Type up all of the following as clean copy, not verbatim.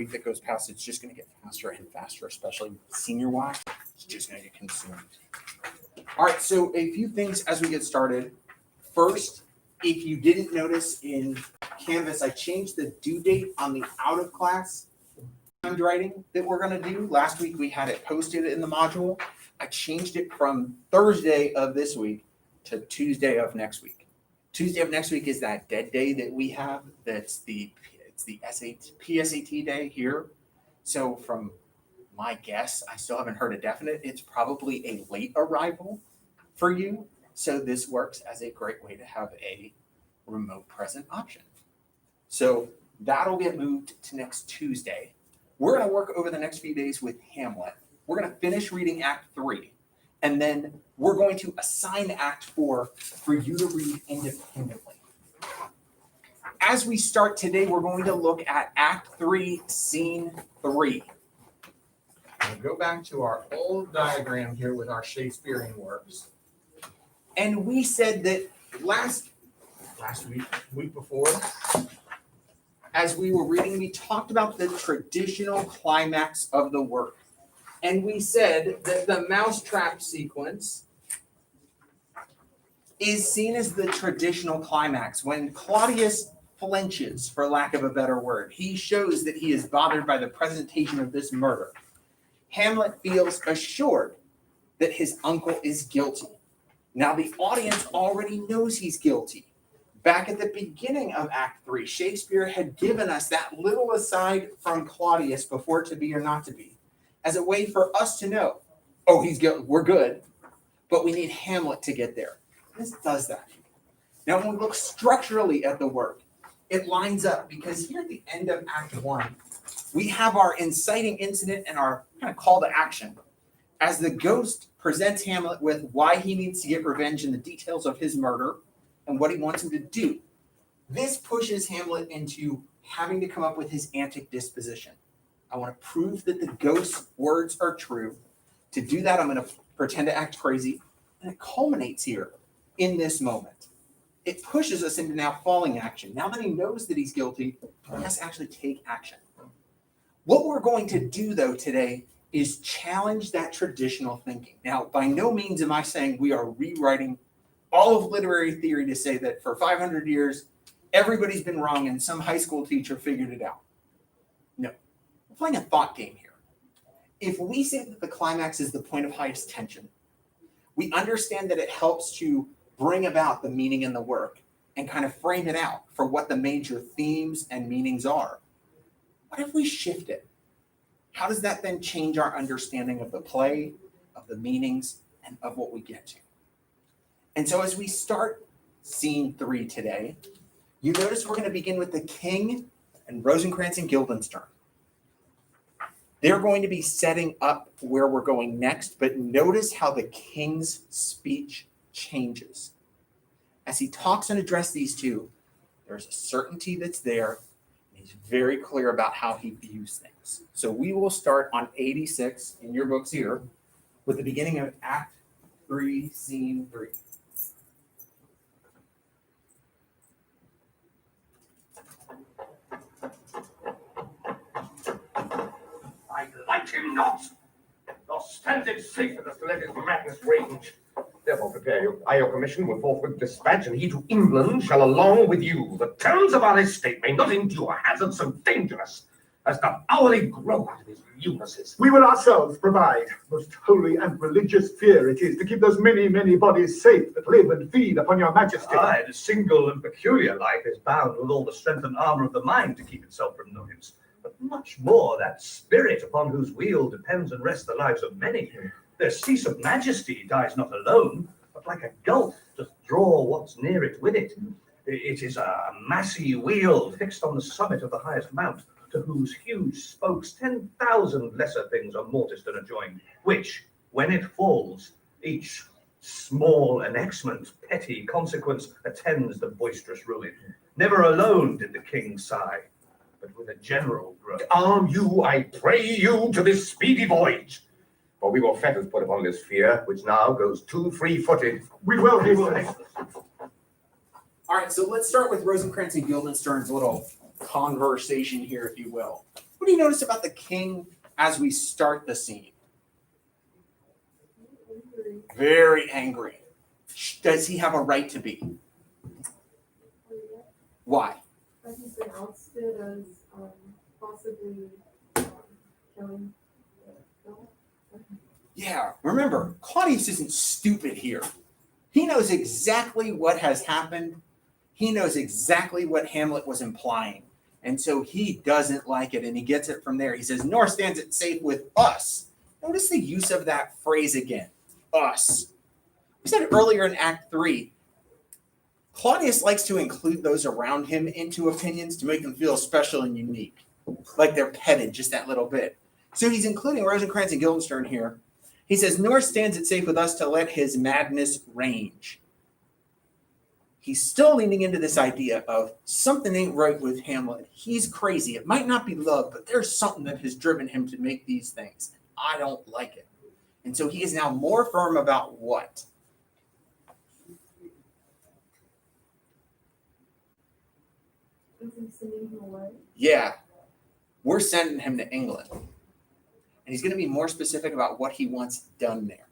week that goes past, it's just going to get faster and faster, especially senior-wise. It's just going to get consumed. All right, so a few things as we get started. First, if you didn't notice in Canvas, I changed the due date on the out-of-class handwriting that we're going to do. Last week, we had it posted in the module. I changed it from Thursday of this week to Tuesday of next week. Tuesday of next week is that dead day that we have. It's the PSAT day here. So from my guess, I still haven't heard a definite. It's probably a late arrival for you. So this works as a great way to have a remote present option. So that'll get moved to next Tuesday. We're going to work over the next few days with Hamlet. We're going to finish reading Act 3, and then we're going to assign Act 4 for you to read independently. As we start today, we're going to look at Act 3, Scene 3. We'll go back to our old diagram here with our Shakespearean works. And we said that last week before, as we were reading, we talked about the traditional climax of the work. And we said that the mousetrap sequence is seen as the traditional climax. When Claudius flinches, for lack of a better word, he shows that he is bothered by the presentation of this murder. Hamlet feels assured that his uncle is guilty. Now, the audience already knows he's guilty. Back at the beginning of Act 3, Shakespeare had given us that little aside from Claudius before To Be or Not to Be, as a way for us to know, oh, he's guilty, we're good, but we need Hamlet to get there. This does that. Now, when we look structurally at the work, it lines up because here at the end of Act 1, we have our inciting incident and our kind of call to action as the ghost presents Hamlet with why he needs to get revenge and the details of his murder and what he wants him to do. This pushes Hamlet into having to come up with his antic disposition. I want to prove that the ghost's words are true. To do that, I'm going to pretend to act crazy, and it culminates here in this moment. It pushes us into now falling action. Now that he knows that he's guilty, he has to actually take action. What we're going to do, though, today is challenge that traditional thinking. Now, by no means am I saying we are rewriting all of literary theory to say that for 500 years, everybody's been wrong and some high school teacher figured it out. No, we're playing a thought game here. If we say that the climax is the point of highest tension, we understand that it helps to bring about the meaning in the work and kind of frame it out for what the major themes and meanings are. What if we shift it? How does that then change our understanding of the play, of the meanings, and of what we get to? And so as we start Scene 3 today, you notice we're going to begin with the king and Rosencrantz and Guildenstern. They're going to be setting up where we're going next, but notice how the king's speech changes. As he talks and addresses these two, there's a certainty that's there. He's very clear about how he views things. So we will start on 86 in your books here with the beginning of Act 3, Scene 3. I like him not, nor stands it safe for us to let his madness range. Therefore prepare you. I, your commission, will forthwith dispatch, and he to England shall along with you. The terms of our estate may not endure hazards so dangerous as the hourly growth of his lunacies. We will ourselves provide. Most holy and religious fear it is to keep those many, many bodies safe that live and feed upon your majesty. Aye, the single and peculiar life is bound with all the strength and armor of the mind to keep itself from noise. But much more that spirit upon whose wheel depends and rests the lives of many. Their cease of majesty dies not alone, but like a gulf doth draw what's near it with it. It is a massy wheel fixed on the summit of the highest mount, to whose huge spokes 10,000 lesser things are mortised and adjoined, which, when it falls, each small annexment, petty consequence attends the boisterous ruin. Never alone did the king sigh, but with a general groan. Arm you, I pray you, to this speedy voyage. For we will fetters put upon this fear, which now goes too free-footed. We will hasten. All right, so let's start with Rosencrantz and Guildenstern's little conversation here, if you will. What do you notice about the king as we start the scene? Very angry. Does he have a right to be? Why? But he's been ousted as possibly killing. Yeah, remember, Claudius isn't stupid here. He knows exactly what has happened. He knows exactly what Hamlet was implying. And so he doesn't like it, and he gets it from there. He says, nor stands it safe with us. Notice the use of that phrase again, us. We said earlier in Act 3, Claudius likes to include those around him into opinions to make them feel special and unique, like they're petted just that little bit. So he's including Rosencrantz and Guildenstern here. He says, nor stands it safe with us to let his madness range. He's still leaning into this idea of something ain't right with Hamlet. He's crazy. It might not be love, but there's something that has driven him to make these things. I don't like it. And so he is now more firm about what? Isn't sending him away? Yeah, we're sending him to England. And he's going to be more specific about what he wants done there.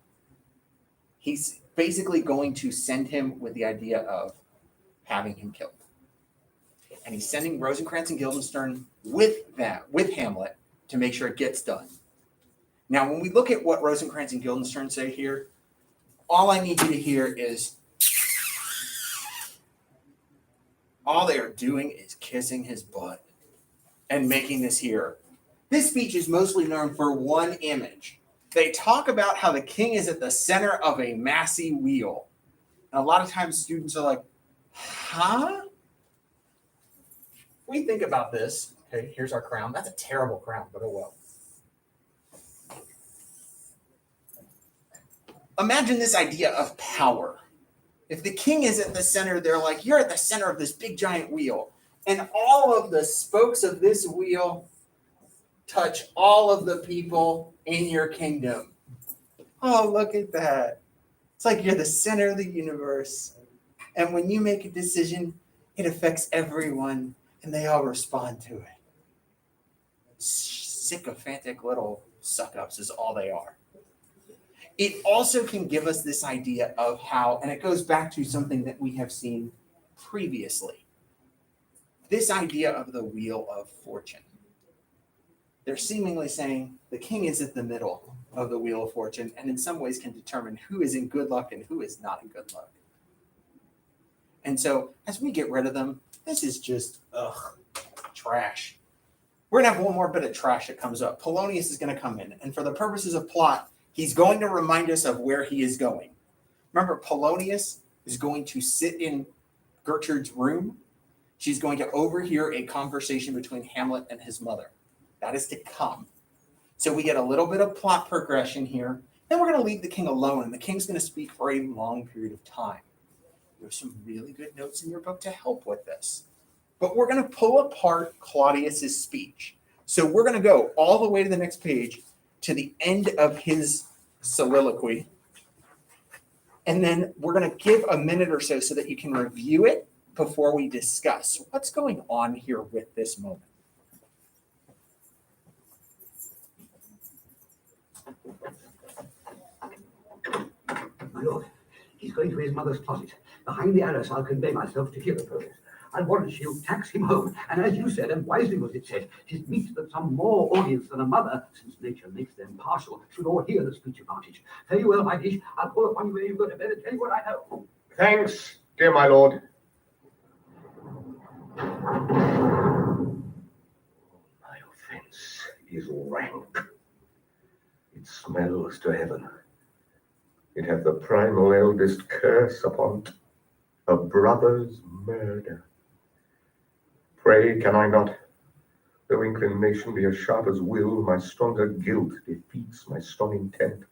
He's basically going to send him with the idea of having him killed. And he's sending Rosencrantz and Guildenstern with Hamlet, to make sure it gets done. Now, when we look at what Rosencrantz and Guildenstern say here, all I need you to hear is all they are doing is kissing his butt and making this here. This speech is mostly known for one image. They talk about how the king is at the center of a massy wheel. And a lot of times students are like, huh? We think about this. Okay, here's our crown. That's a terrible crown, but oh well. Imagine this idea of power. If the king is at the center, they're like, you're at the center of this big giant wheel. And all of the spokes of this wheel touch all of the people in your kingdom. Oh, look at that. It's like you're the center of the universe. And when you make a decision, it affects everyone, and they all respond to it. Sycophantic little suck-ups is all they are. It also can give us this idea of how, and it goes back to something that we have seen previously, this idea of the wheel of fortune. They're seemingly saying the king is at the middle of the wheel of fortune, and in some ways can determine who is in good luck and who is not in good luck. And so as we get rid of them, this is just, trash. We're going to have one more bit of trash that comes up. Polonius is going to come in, and for the purposes of plot, he's going to remind us of where he is going. Remember, Polonius is going to sit in Gertrude's room. She's going to overhear a conversation between Hamlet and his mother. That is to come. So we get a little bit of plot progression here. Then we're going to leave the king alone, and the king's going to speak for a long period of time. There's some really good notes in your book to help with this. But we're going to pull apart Claudius's speech. So we're going to go all the way to the next page to the end of his soliloquy. And then we're going to give a minute or so that you can review it before we discuss what's going on here with this moment. My lord, he's going to his mother's closet. Behind the arras, I'll convey myself to hear the process. I warrant she'll tax him home, and as you said, and wisely was it said, 'tis meet that some more audience than a mother, since nature makes them partial, should all hear the speech advantage. Fare you well, my liege. I'll call upon you when you go to bed and tell you what I know. Thanks, dear my lord. My offense is rank. It smells to heaven. It hath the primal eldest curse upon't, a brother's murder. Pray, can I not, though inclination be as sharp as will, my stronger guilt defeats my strong intent,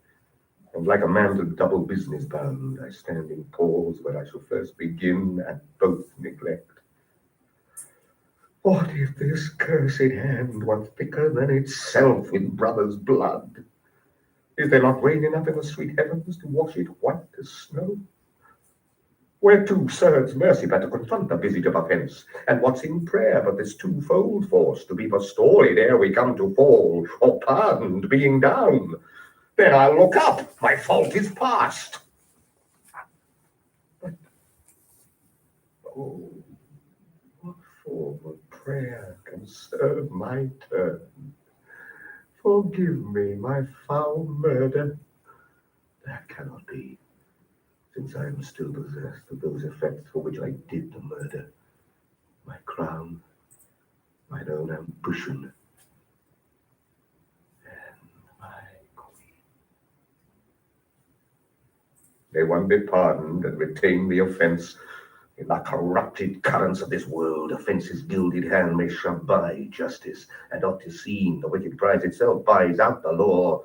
and like a man to double business bound, I stand in pause where I shall first begin and both neglect. What if this cursed hand were thicker than itself with brother's blood? Is there not rain enough in the sweet heavens to wash it white as snow? Whereto serves mercy but to confront the visage of offence? And what's in prayer but this twofold force, to be forestalled ere we come to fall, or pardoned being down? Then I'll look up, my fault is past. But, oh, what form of prayer can serve my turn? Forgive me my foul murder. That cannot be, since I am still possessed of those effects for which I did the murder. My crown, mine own ambition, and my queen. May one be pardoned and retain the offence. In the corrupted currents of this world, offence's gilded hand may shove by justice, and oft is seen the wicked prize itself buys out the law.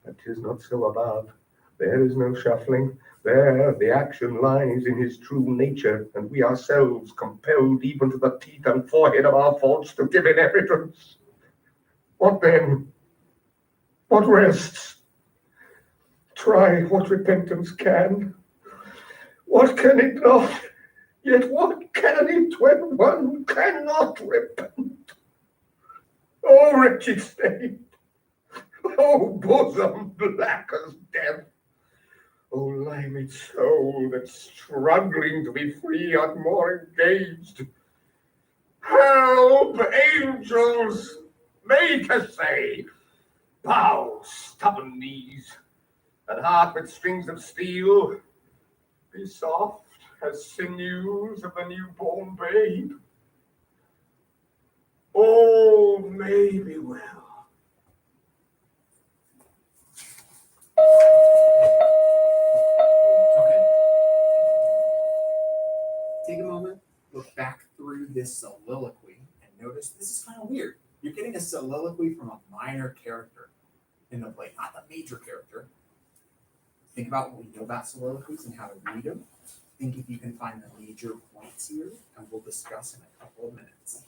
But 'tis not so above. There is no shuffling. There the action lies in his true nature, and we ourselves compelled even to the teeth and forehead of our faults to give in evidence. What then? What rests? Try what repentance can. What can it not? Yet what can it when one cannot repent? O wretched state! O bosom black as death! O limed soul that's struggling to be free and more engaged! Help, angels! Make essay! Bow, stubborn knees, and heart with strings of steel. Be soft as sinews of the newborn babe. All may be well. Okay. Take a moment, look back through this soliloquy, and notice this is kind of weird. You're getting a soliloquy from a minor character in the play, not the major character. Think about what we know about soliloquies and how to read them. Think if you can find the major points here, and we'll discuss in a couple of minutes.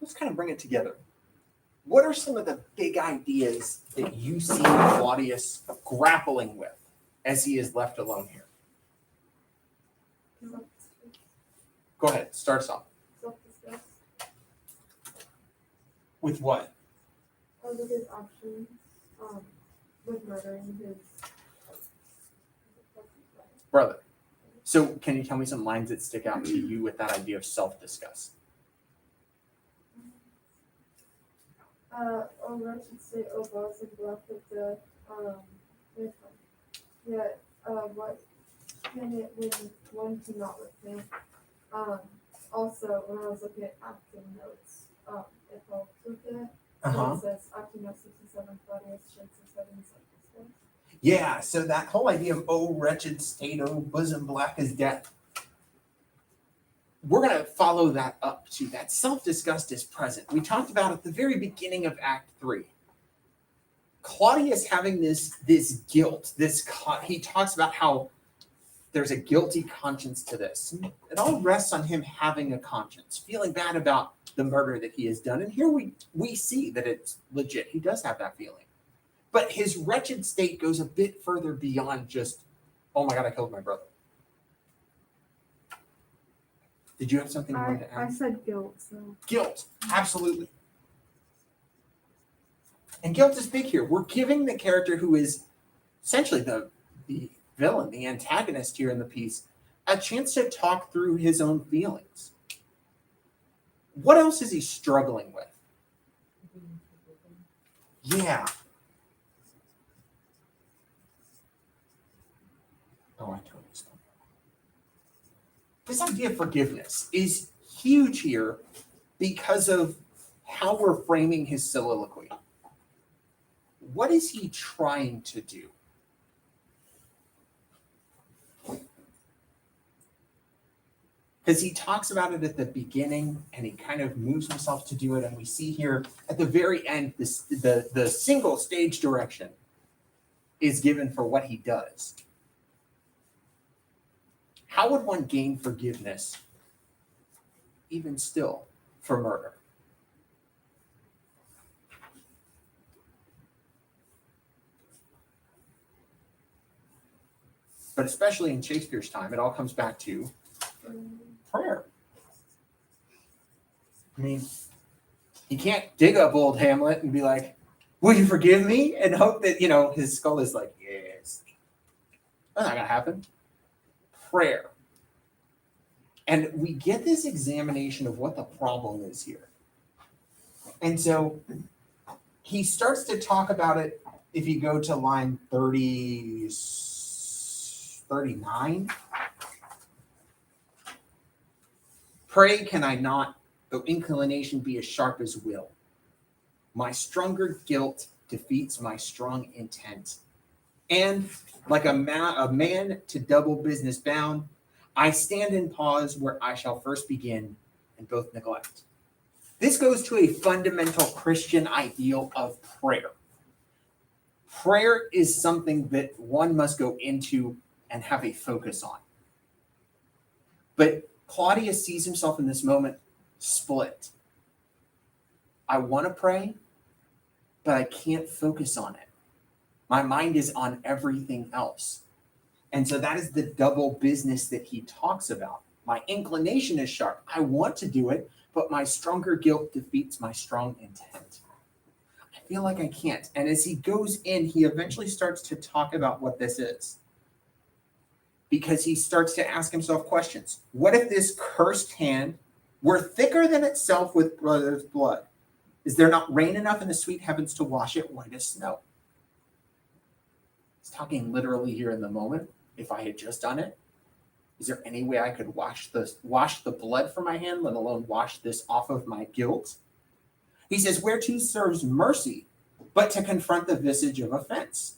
Let's kind of bring it together. What are some of the big ideas that you see Claudius grappling with as he is left alone here? Go ahead, start us off. Self-disgust With what? with his actions, with murdering his Brother. So can you tell me some lines that stick out to you with that idea of self-disgust? Oh, wretched state, oh, boss and black of death. Wait, yeah, what can it when one cannot repent? Also, when I was looking at acting notes, it helped with it. Uh-huh. It says acting note 67, Claudius, 67, something. Yeah, so that whole idea of, oh, wretched state, oh, bosom black as death. We're going to follow that up to that. Self-disgust is present. We talked about at the very beginning of Act 3. Claudius having this guilt, he talks about how there's a guilty conscience to this. It all rests on him having a conscience, feeling bad about the murder that he has done. And here we see that it's legit. He does have that feeling. But his wretched state goes a bit further beyond just, oh my God, I killed my brother. Did you have something you wanted to add? I said guilt, so. Guilt, absolutely. And guilt is big here. We're giving the character who is essentially the villain, the antagonist here in the piece, a chance to talk through his own feelings. What else is he struggling with? Yeah. Oh, I totally stopped. This idea of forgiveness is huge here because of how we're framing his soliloquy. What is he trying to do? Because he talks about it at the beginning and he kind of moves himself to do it. And we see here at the very end, the single stage direction is given for what he does. How would one gain forgiveness, even still, for murder? But especially in Shakespeare's time, it all comes back to prayer. I mean, you can't dig up old Hamlet and be like, will you forgive me? And hope that, his skull is like, yes. That's not going to happen. Prayer. And we get this examination of what the problem is here. And so he starts to talk about it if you go to line 39. Pray can I not, though inclination be as sharp as will. My stronger guilt defeats my strong intent. And like a man to double business bound, I stand in pause where I shall first begin and both neglect. This goes to a fundamental Christian ideal of prayer. Prayer is something that one must go into and have a focus on. But Claudius sees himself in this moment split. I want to pray, but I can't focus on it. My mind is on everything else. And so that is the double business that he talks about. My inclination is sharp. I want to do it, but my stronger guilt defeats my strong intent. I feel like I can't. And as he goes in, he eventually starts to talk about what this is. Because he starts to ask himself questions. What if this cursed hand were thicker than itself with brother's blood? Is there not rain enough in the sweet heavens to wash it white as snow? He's talking literally here in the moment. If I had just done it, is there any way I could wash the blood from my hand, let alone wash this off of my guilt? He says, whereto serves mercy, but to confront the visage of offense.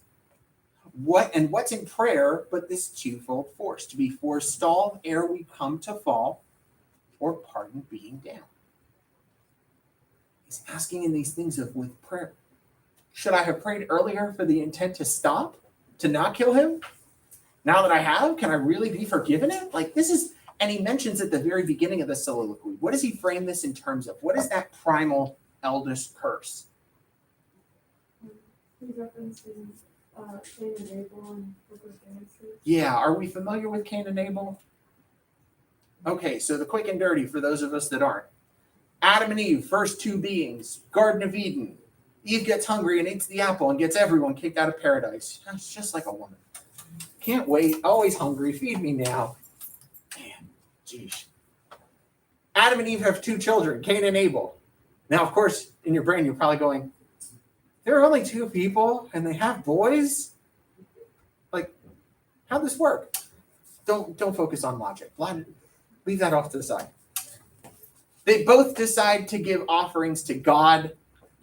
What's in prayer but this twofold force, to be forestalled ere we come to fall, or pardon being down. He's asking in these things with prayer. Should I have prayed earlier for the intent to stop, to not kill him? Now that I have, can I really be forgiven it? And he mentions at the very beginning of the soliloquy, what does he frame this in terms of? What is that primal eldest curse? He's referencing Cain and Abel and Book of Genesis. Yeah, are we familiar with Cain and Abel? Okay, so the quick and dirty for those of us that aren't. Adam and Eve, first two beings, Garden of Eden. Eve gets hungry and eats the apple and gets everyone kicked out of paradise. It's just like a woman. Can't wait. Always hungry. Feed me now. Man, geez. Adam and Eve have 2 children, Cain and Abel. Now, of course, in your brain, you're probably going, there are only 2 people and they have boys? Like, how'd this work? Don't focus on logic. Leave that off to the side. They both decide to give offerings to God.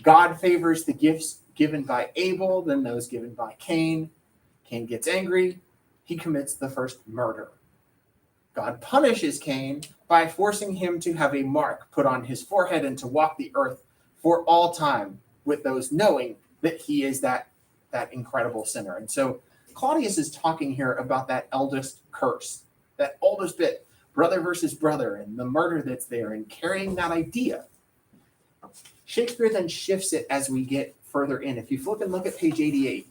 God favors the gifts given by Abel than those given by Cain. Cain gets angry. He commits the first murder. God punishes Cain by forcing him to have a mark put on his forehead and to walk the earth for all time with those knowing that he is that incredible sinner. And so Claudius is talking here about that eldest curse, that oldest bit, brother versus brother, and the murder that's there, and carrying that idea. Shakespeare then shifts it as we get further in. If you flip and look at page 88,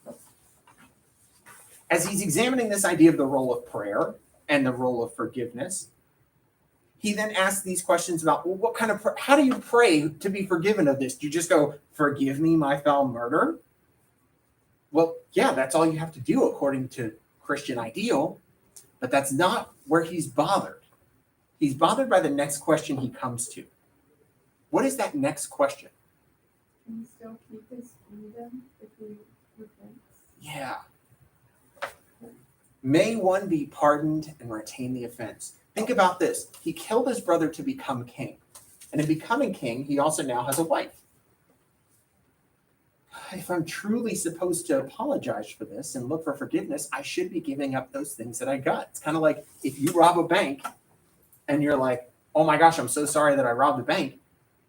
as he's examining this idea of the role of prayer and the role of forgiveness, he then asks these questions about, well, what kind of, how do you pray to be forgiven of this? Do you just go, forgive me my foul murder? Well, yeah, that's all you have to do according to Christian ideal, but that's not where he's bothered. He's bothered by the next question he comes to. What is that next question? Can he still keep his freedom if he repents? Yeah. May one be pardoned and retain the offense. Think about this. He killed his brother to become king. And in becoming king, he also now has a wife. If I'm truly supposed to apologize for this and look for forgiveness, I should be giving up those things that I got. It's kind of like if you rob a bank and you're like, oh my gosh, I'm so sorry that I robbed the bank.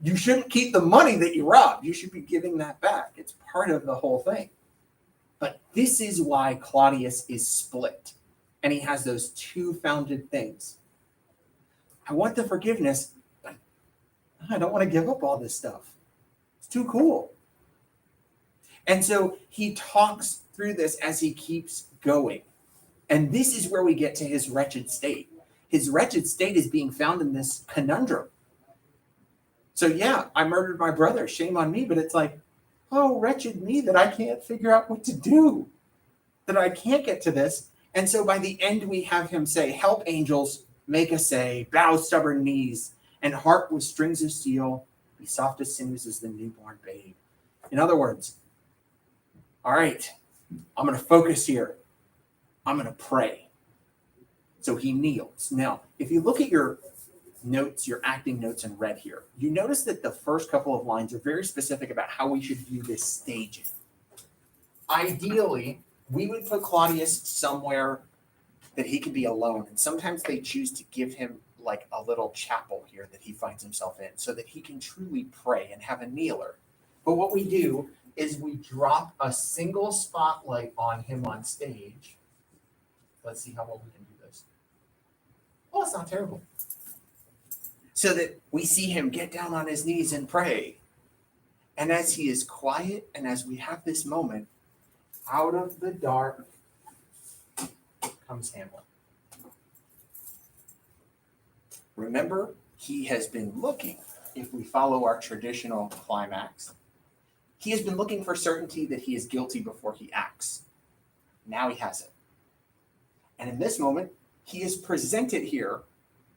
You shouldn't keep the money that you robbed. You should be giving that back. It's part of the whole thing. But this is why Claudius is split. And he has those 2 founded things. I want the forgiveness, but I don't want to give up all this stuff. It's too cool. And so he talks through this as he keeps going. And this is where we get to his wretched state. His wretched state is being found in this conundrum. So yeah, I murdered my brother. Shame on me. But it's like, oh, wretched me that I can't figure out what to do, that I can't get to this. And so by the end, we have him say, help angels, make us say, bow stubborn knees, and heart with strings of steel, be soft as sinews as the newborn babe. In other words, all right, I'm going to focus here. I'm going to pray. So he kneels. Now, if you look at your notes, your acting notes in red here, you notice that the first couple of lines are very specific about how we should view this staging. Ideally, we would put Claudius somewhere that he could be alone. And sometimes they choose to give him like a little chapel here that he finds himself in so that he can truly pray and have a kneeler. But what we do is we drop a single spotlight on him on stage. Let's see how well we can do this. Oh, it's not terrible. So that we see him get down on his knees and pray. And as he is quiet and as we have this moment, out of the dark comes Hamlet. Remember, he has been looking, if we follow our traditional climax, he has been looking for certainty that he is guilty before he acts. Now he has it. And in this moment, he is presented here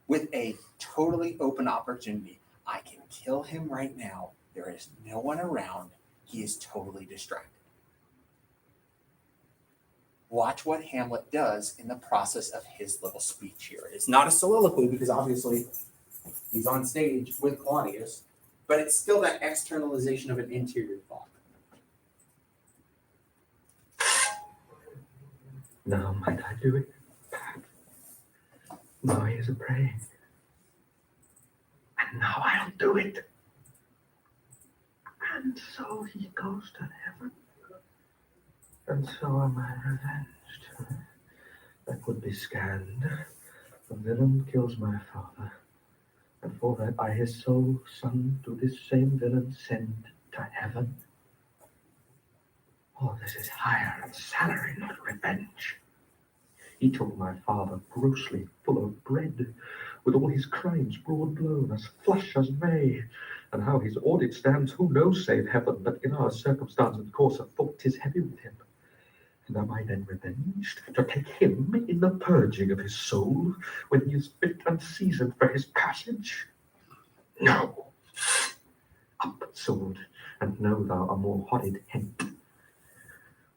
with a totally open opportunity. I can kill him right now. There is no one around. He is totally distracted. Watch what Hamlet does in the process of his little speech here. It's not a soliloquy because obviously he's on stage with Claudius, but it's still that externalization of an interior thought. Now might I do it? Now he is a praying. And now I'll do it. And so he goes to heaven. And so am I revenged. That would be scanned. The villain kills my father. And for that I his sole son to this same villain send to heaven. Oh, this is hire and salary, not revenge. He took my father grossly full of bread, with all his crimes broad blown, as flush as May. And how his audit stands, who knows save heaven, but in our circumstance and course of thought 'tis heavy with him. And am I then revenged to take him in the purging of his soul when he is fit and seasoned for his passage? No. Up, sword, and know thou a more horrid hint.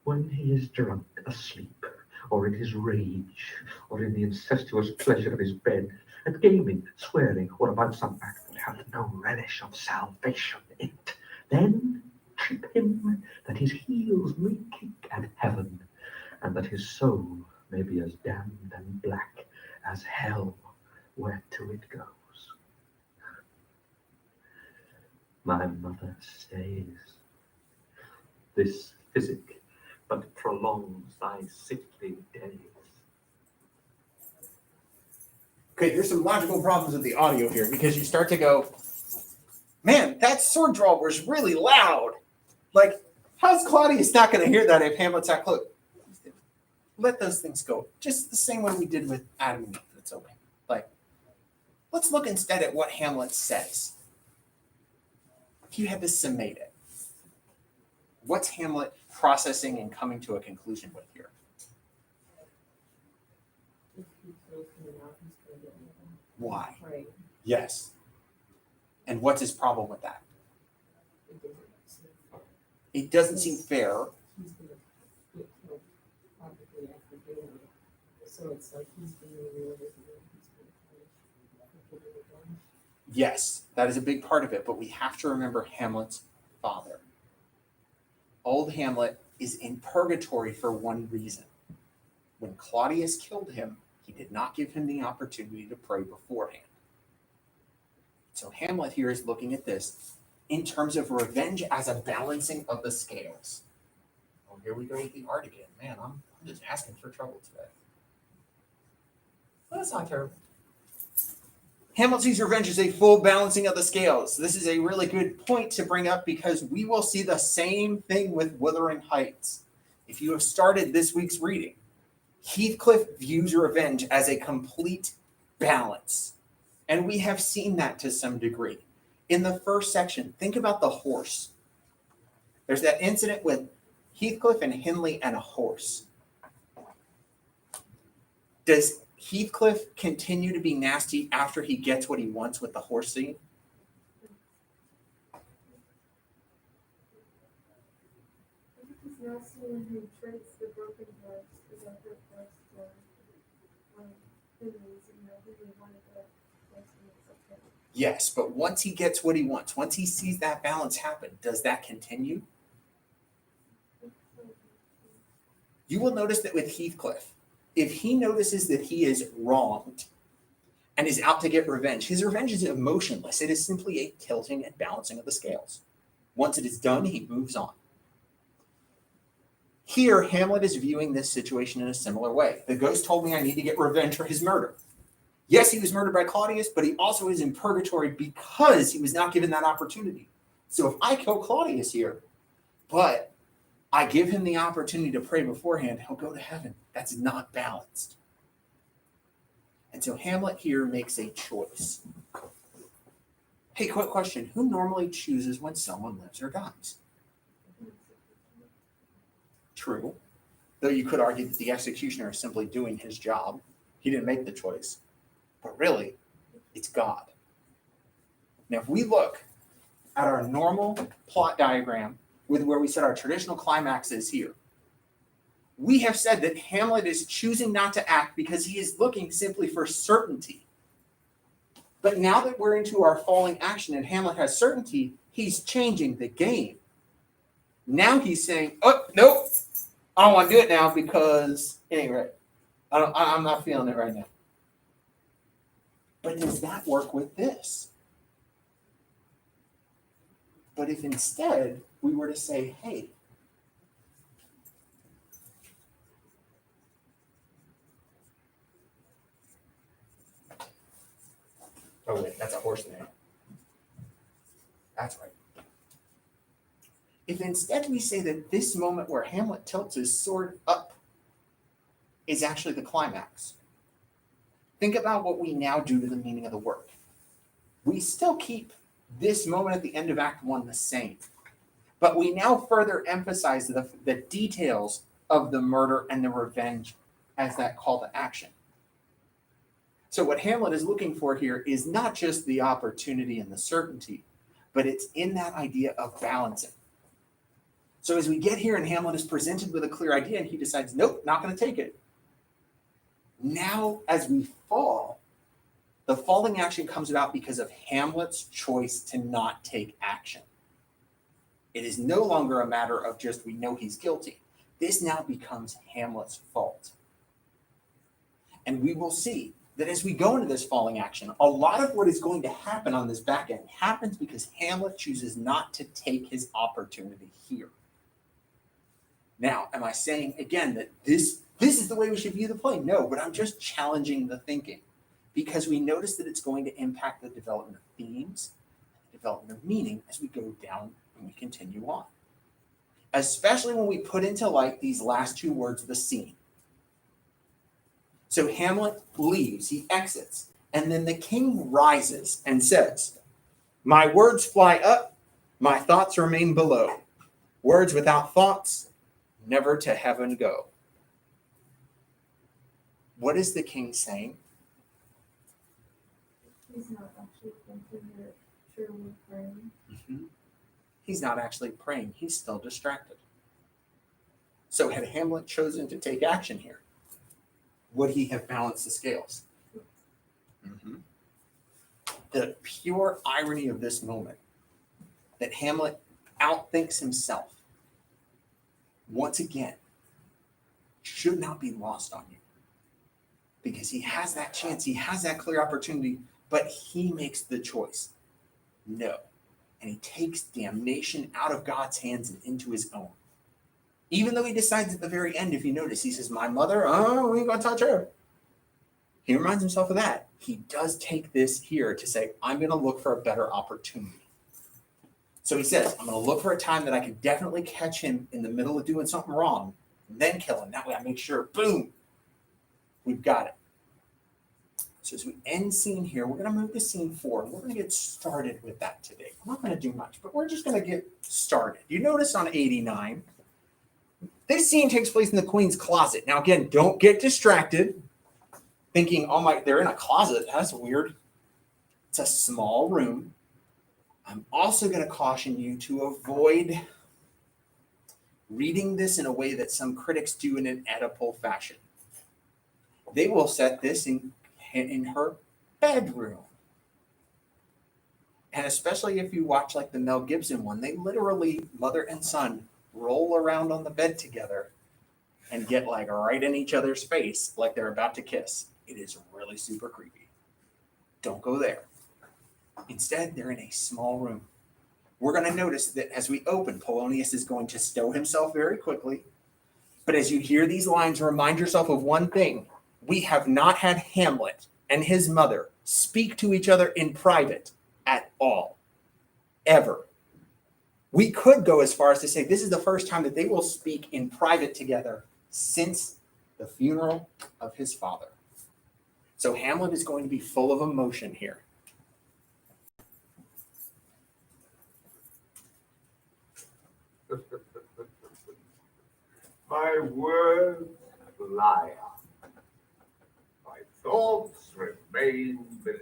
When he is drunk, asleep, or in his rage, or in the incestuous pleasure of his bed, at gaming, swearing, or about some act that hath no relish of salvation in it, then trip him that his heels may kick at heaven, and that his soul may be as damned and black as hell whereto it goes. My mother says, this physic but prolongs thy sickly days. Okay, there's some logical problems with the audio here because you start to go, man, that sword draw was really loud. Like, how's Claudius not going to hear that if Hamlet's that close? Let those things go. Just the same way we did with Adam and Eve. It's okay. Like, let's look instead at what Hamlet says. If you had to summate it, what's Hamlet processing and coming to a conclusion with here? Why? Right. Yes. And what's his problem with that? It doesn't seem fair. He's gonna get killed probably after doing it. So it's like he's being rewarded and then he's being punished for getting it done. Yes, that is a big part of it, but we have to remember Hamlet's father. Old Hamlet is in purgatory for one reason. When Claudius killed him, he did not give him the opportunity to pray beforehand. So Hamlet here is looking at this in terms of revenge as a balancing of the scales. Oh, here we go with the art again. Man, I'm just asking for trouble today. Well, that's not terrible. Hamlet sees revenge as a full balancing of the scales. This is a really good point to bring up because we will see the same thing with Wuthering Heights. If you have started this week's reading, Heathcliff views revenge as a complete balance. And we have seen that to some degree. In the first section, think about the horse. There's that incident with Heathcliff and Hindley and a horse. Does Heathcliff continue to be nasty after he gets what he wants with the horse scene? I think he's nasty when he trades the broken horse for the hurt horse for Henry's, Henry wanted that horse and it's okay. Yes, but once he gets what he wants, once he sees that balance happen, does that continue? You will notice that with Heathcliff, if he notices that he is wronged and is out to get revenge, his revenge is emotionless. It is simply a tilting and balancing of the scales. Once it is done, he moves on. Here, Hamlet is viewing this situation in a similar way. The ghost told me I need to get revenge for his murder. Yes, he was murdered by Claudius, but he also is in purgatory because he was not given that opportunity. So if I kill Claudius here, but I give him the opportunity to pray beforehand, he'll go to heaven. That's not balanced. And so Hamlet here makes a choice. Hey, quick question. Who normally chooses when someone lives or dies? True. Though you could argue that the executioner is simply doing his job. He didn't make the choice. But really, it's God. Now, if we look at our normal plot diagram with where we set our traditional climax is here, we have said that Hamlet is choosing not to act because he is looking simply for certainty. But now that we're into our falling action and Hamlet has certainty, he's changing the game. Now he's saying, oh, nope, I don't want to do it now because it ain't right. I'm not feeling it right now. But does that work with this? But if instead we were to say, hey, oh wait, that's a horse name. That's right. If instead we say that this moment where Hamlet tilts his sword up is actually the climax, think about what we now do to the meaning of the work. We still keep this moment at the end of Act 1 the same, but we now further emphasize the details of the murder and the revenge as that call to action. So what Hamlet is looking for here is not just the opportunity and the certainty, but it's in that idea of balancing. So as we get here and Hamlet is presented with a clear idea and he decides, nope, not going to take it. Now, as we fall, the falling action comes about because of Hamlet's choice to not take action. It is no longer a matter of just we know he's guilty. This now becomes Hamlet's fault. And we will see that as we go into this falling action, a lot of what is going to happen on this back end happens because Hamlet chooses not to take his opportunity here. Now, am I saying again that this is the way we should view the play? No, but I'm just challenging the thinking because we notice that it's going to impact the development of themes, the development of meaning as we go down and we continue on. Especially when we put into light these last two words of the scene. So Hamlet leaves, he exits, and then the king rises and says, "My words fly up, my thoughts remain below. Words without thoughts never to heaven go." What is the king saying? He's not actually thinking or truly praying. He's not actually praying. He's still distracted. So had Hamlet chosen to take action here, would he have balanced the scales? The pure irony of this moment, that Hamlet outthinks himself, once again, should not be lost on you. Because he has that chance, he has that clear opportunity, but he makes the choice. No. And he takes damnation out of God's hands and into his own. Even though he decides at the very end, if you notice, he says, "My mother, we ain't gonna touch her." He reminds himself of that. He does take this here to say, I'm gonna look for a better opportunity. So he says, I'm gonna look for a time that I can definitely catch him in the middle of doing something wrong, and then kill him. That way I make sure, boom, we've got it. So as we end scene here, we're gonna move to scene 4, and we're gonna get started with that today. I'm not gonna do much, but we're just gonna get started. You notice on 89, this scene takes place in the queen's closet. Now, again, don't get distracted thinking, oh my, they're in a closet. That's weird. It's a small room. I'm also going to caution you to avoid reading this in a way that some critics do in an Oedipal fashion. They will set this in her bedroom. And especially if you watch like the Mel Gibson one, they literally, mother and son, roll around on the bed together and get like right in each other's face like they're about to kiss. It is really super creepy. Don't go there. Instead, they're in a small room. We're going to notice that as we open, Polonius is going to stow himself very quickly. But as you hear these lines, remind yourself of one thing. We have not had Hamlet and his mother speak to each other in private at all. Ever. We could go as far as to say this is the first time that they will speak in private together since the funeral of his father. So Hamlet is going to be full of emotion here. My words lie up. My thoughts remain below.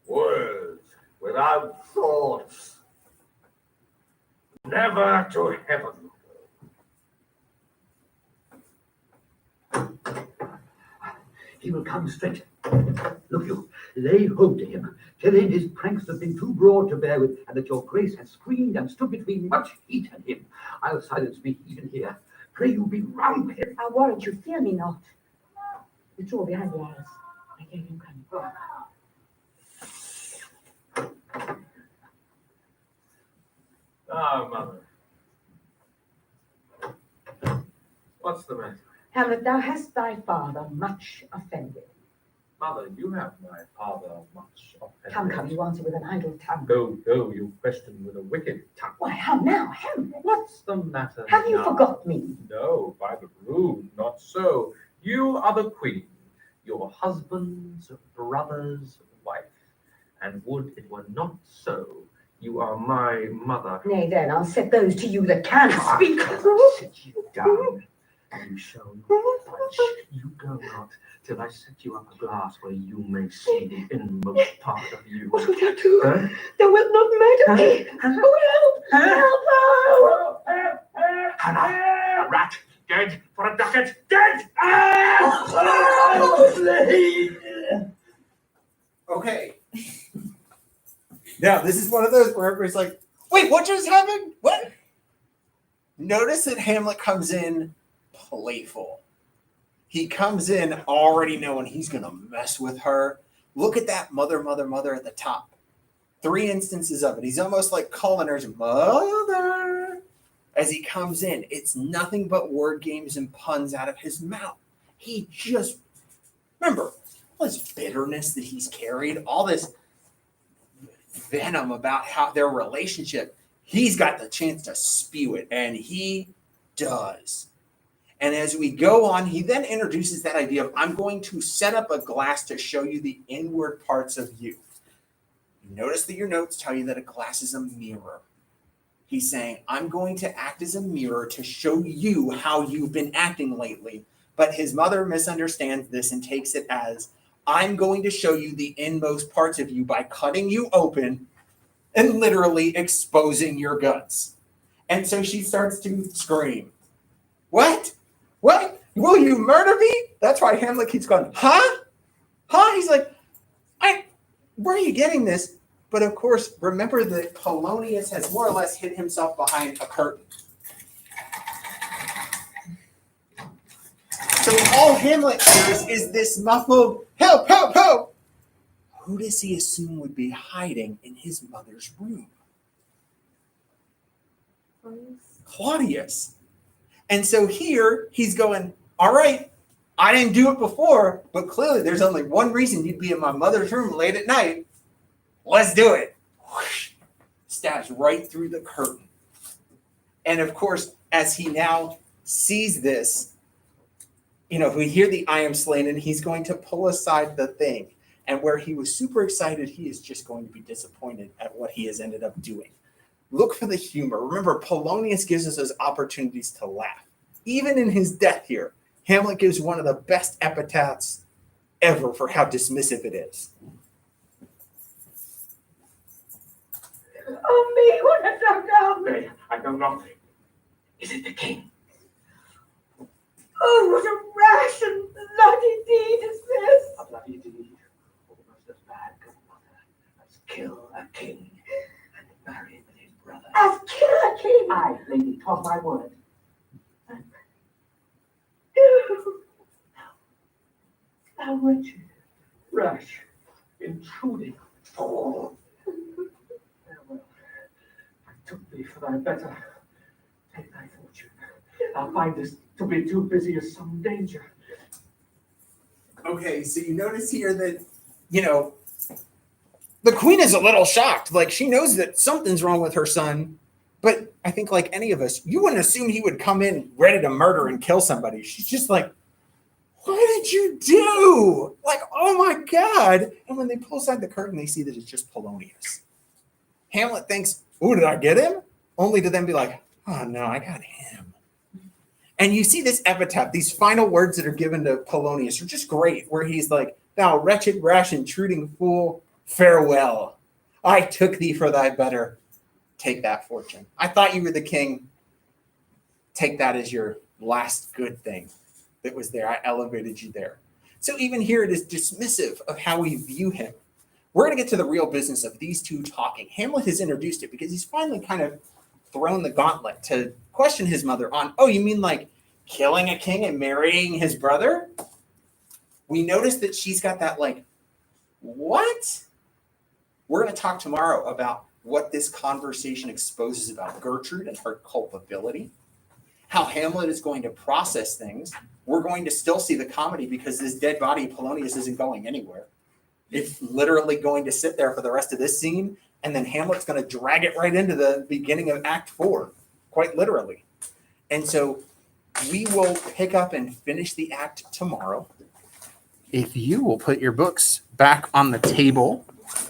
Words without thoughts never to heaven. He will come straight. Look you, lay hold to him. Tell him his pranks have been too broad to bear with, and that your grace has screened and stood between much heat and him. I'll silence me even here. Pray you be round with him. I warrant you, fear me not. The door behind the arras. I hear him coming. Ah, mother. What's the matter? Hamlet, thou hast thy father much offended. Mother, you have my father much offended. Come, you answer with an idle tongue. Go, you question with a wicked tongue. Why, how now, Hamlet? What's the matter Have you now? forgot me? No, by the rood, not so. You are the queen, your husband's brother's wife. And would it were not so, You are my mother. Nay, then, I'll set those to you that can speak. Sit you down. You shall not budge. You go not till I set you up a glass where you may see the inmost part of you. What wilt thou do? Huh? Thou wilt not murder me. Oh, help! Help! Hannah, a rat, dead for a ducat, dead! Okay. Now, this is one of those where everybody's like, wait, what just happened? What? Notice that Hamlet comes in playful. He comes in already knowing he's going to mess with her. Look at that mother at the top. 3 instances of it. He's almost like calling her mother as he comes in. It's nothing but word games and puns out of his mouth. He just, remember, all this bitterness that he's carried, all this venom about how their relationship, he's got the chance to spew it, and he does. And as we go on, he then introduces that idea of, I'm going to set up a glass to show you the inward parts of you. You notice that your notes tell you that a glass is a mirror. He's saying, I'm going to act as a mirror to show you how you've been acting lately. But his mother misunderstands this and takes it as, I'm going to show you the inmost parts of you by cutting you open and literally exposing your guts. And so she starts to scream. What? What? Will you murder me? That's why Hamlet keeps going, huh? Huh? He's like, where are you getting this? But of course, remember that Polonius has more or less hid himself behind a curtain. So all Hamlet hears is this muffled, help, help, help. Who does he assume would be hiding in his mother's room? Claudius. And so here he's going, all right, I didn't do it before, but clearly there's only one reason you'd be in my mother's room late at night. Let's do it. Whoosh, stabs right through the curtain. And of course, as he now sees this, we hear the I am slain, and he's going to pull aside the thing. And where he was super excited, he is just going to be disappointed at what he has ended up doing. Look for the humor. Remember, Polonius gives us those opportunities to laugh. Even in his death here, Hamlet gives one of the best epitaphs ever for how dismissive it is. Oh, me, what hast thou done? Nay, I know not. Is it the king? Oh, what a rash and bloody deed is this! A bloody deed, almost as bad, good mother, as kill a king and marry with his brother. As kill a king! Aye, lady, 'twas my word. Thou wretched, Rash, intruding. Farewell. I took thee for thy better. Take thy fortune. Thou findest to be too busy as some danger. Okay, so you notice here that, the queen is a little shocked. Like, she knows that something's wrong with her son. But I think, like any of us, you wouldn't assume he would come in ready to murder and kill somebody. She's just like, what did you do? Like, oh my God. And when they pull aside the curtain, they see that it's just Polonius. Hamlet thinks, oh, did I get him? Only to then be like, oh no, I got him. And you see this epitaph, these final words that are given to Polonius are just great, where he's like, thou wretched, rash, intruding fool, farewell. I took thee for thy better. Take that fortune. I thought you were the king. Take that as your last good thing that was there. I elevated you there. So even here it is dismissive of how we view him. We're going to get to the real business of these two talking. Hamlet has introduced it because he's finally kind of thrown the gauntlet to question his mother on, oh, you mean like killing a king and marrying his brother? We notice that she's got that like, what? We're going to talk tomorrow about what this conversation exposes about Gertrude and her culpability, how Hamlet is going to process things. We're going to still see the comedy because this dead body, Polonius, isn't going anywhere. It's literally going to sit there for the rest of this scene, and then Hamlet's going to drag it right into the beginning of Act 4, quite literally. And so we will pick up and finish the act tomorrow. If you will put your books back on the table